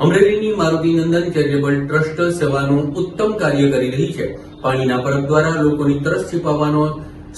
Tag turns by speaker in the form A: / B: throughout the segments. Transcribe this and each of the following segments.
A: અમરેલીની Marutinandan charitable trust સેવાનું ઉત્તમ કાર્ય કરી રહી છે। પાણીના પરબ દ્વારા લોકોની તરસ છીપાવવાનો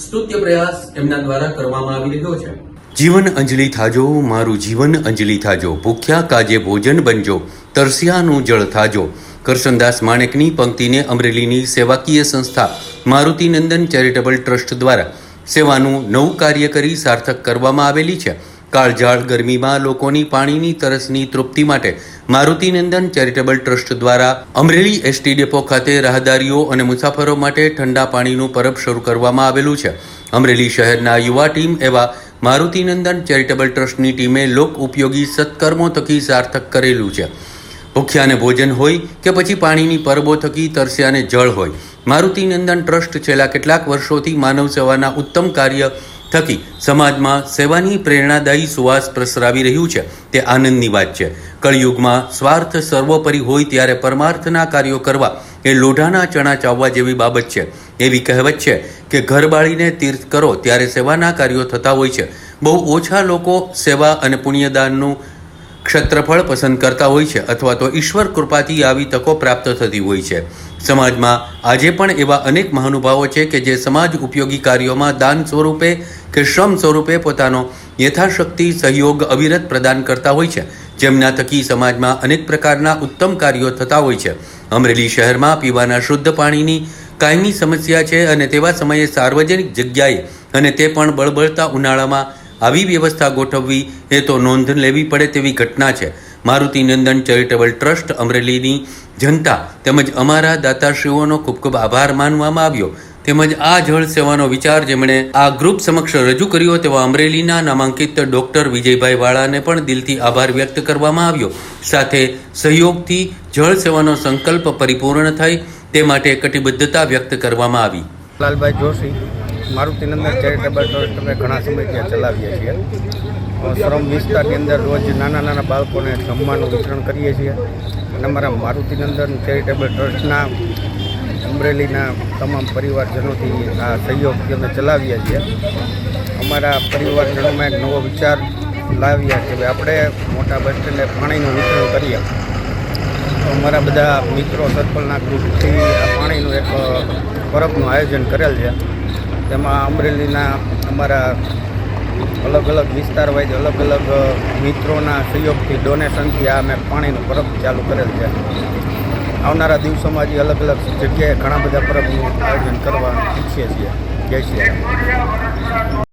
A: સ્તુત્ય પ્રયાસ એમના દ્વારા કરવામાં આવી રહ્યો છે। જીવન અંજલિ થાજો, મારું જીવન અંજલિ થાજો, ભૂખ્યા કાજે ભોજન બનજો, તરસ્યાનું જળ થાજો। કરશનદાસ માણેકની પંક્તિને અમરેલીની સેવાકીય સંસ્થા મારુતિનંદન ચેરિટેબલ ટ્રસ્ટ દ્વારા સેવાનું નવું કાર્ય કરી સાર્થક કરવામાં આવેલી છે। કાળઝાળ ગરમીમાં લોકોની પાણીની તરસની તૃપ્તિ માટે મારુતિનંદન ચેરિટેબલ ટ્રસ્ટ દ્વારા અમરેલી એસટી ડેપો ખાતે રાહદારીઓ અને મુસાફરો માટે ઠંડા પાણીનું પરબ શરૂ કરવામાં આવેલું છે। અમરેલી શહેરના યુવા ટીમ એવા મારુતિનંદન ચેરિટેબલ ટ્રસ્ટની ટીમે લોક ઉપયોગી સત્કર્મો થકી સાર્થક કરેલું છે। ભૂખ્યાને ભોજન હોય કે પછી પાણીની પરબો થકી તરસ્યાને જળ હોય, મારુતિનંદન ટ્રસ્ટ છેલ્લા કેટલાક વર્ષોથી માનવ સેવાના ઉત્તમ કાર્ય થકી સમાજમાં સેવાની પ્રેરણાદાયી સુવાસ પ્રસરાવી રહ્યું છે તે આનંદની વાત છે। કળિયુગમાં સ્વાર્થ સર્વોપરી હોય ત્યારે પરમાર્થના કાર્યો કરવા એ લોઢાના ચણા ચાવવા જેવી બાબત છે। એવી કહેવત છે કે ઘર બાળીને તીર્થ કરો ત્યારે સેવાના કાર્યો થતા હોય છે। બહુ ઓછા લોકો સેવા અને પુણ્યદાનનું ક્ષેત્રફળ પસંદ કરતા હોય છે અથવા તો ઈશ્વર કૃપાથી આવી તકો પ્રાપ્ત થતી હોય છે। સમાજમાં આજે પણ એવા અનેક મહાનુભાવો છે કે જે સમાજ ઉપયોગી કાર્યોમાં દાન સ્વરૂપે કે શ્રમ સ્વરૂપે પોતાનો યથાશક્તિ સહયોગ અવિરત પ્રદાન કરતા હોય છે, જેમના થકી સમાજમાં અનેક પ્રકારના ઉત્તમ કાર્યો થતા હોય છે। અમરેલી શહેરમાં પીવાના શુદ્ધ પાણીની કાયમી સમસ્યા છે અને તેવા સમયે સાર્વજનિક જગ્યાએ અને તે પણ બળબળતા ઉનાળામાં આવી વ્યવસ્થા ગોઠવવી એ તો નોંધ લેવી પડે તેવી ઘટના છે। મારુતિનંદન ચેરિટેબલ ટ્રસ્ટ અમરેલીની જનતા તેમજ અમારા દાતાશ્રીઓનો ખૂબ ખૂબ આભાર માનવામાં આવ્યો। તેમજ આ જળ સેવાનો વિચાર જેમણે આ ગ્રુપ સમક્ષ રજૂ કર્યો તેવા અમરેલીના નામાંકિત ડોક્ટર વિજયભાઈ વાળાને પણ દિલથી આભાર વ્યક્ત કરવામાં આવ્યો। સાથે સહયોગથી જળ સેવાનો સંકલ્પ પરિપૂર્ણ થાય તે માટે કટિબદ્ધતા વ્યક્ત કરવામાં આવી।
B: લાલભાઈ જોશી, મારુતિનંદન ચેરિટેબલ ટ્રસ્ટ અમે ઘણા સમયથી ચલાવીએ છીએ। શ્રમ વિસ્તારની અંદર રોજ નાના બાળકોને જમવાનું વિતરણ કરીએ છીએ અને અમારા મારુતિનંદન ચેરિટેબલ ટ્રસ્ટના અમરેલીના તમામ પરિવારજનોથી આ સહયોગથી અમે ચલાવીએ છીએ। અમારા પરિવારજનોમાં એક નવો વિચાર લાવ્યા કે ભાઈ આપણે મોટા બસ સ્ટેન્ડે પાણીનું વિતરણ કરીએ। અમારા બધા મિત્રો સર્કલના ગ્રુપથી આ પાણીનું એક પરબનું આયોજન કરેલ છે। તેમાં અમરેલીના અમારા અલગ અલગ વિસ્તાર વાઇઝ અલગ અલગ મિત્રોના સહયોગથી ડોનેશનથી આ અમે પાણીનું પરબ ચાલુ કરેલ છે। આવનારા દિવસોમાં હજી અલગ અલગ જગ્યાએ ઘણા બધા પરબનું આયોજન કરવા ઈચ્છીએ છીએ। જય શ્રી રામ।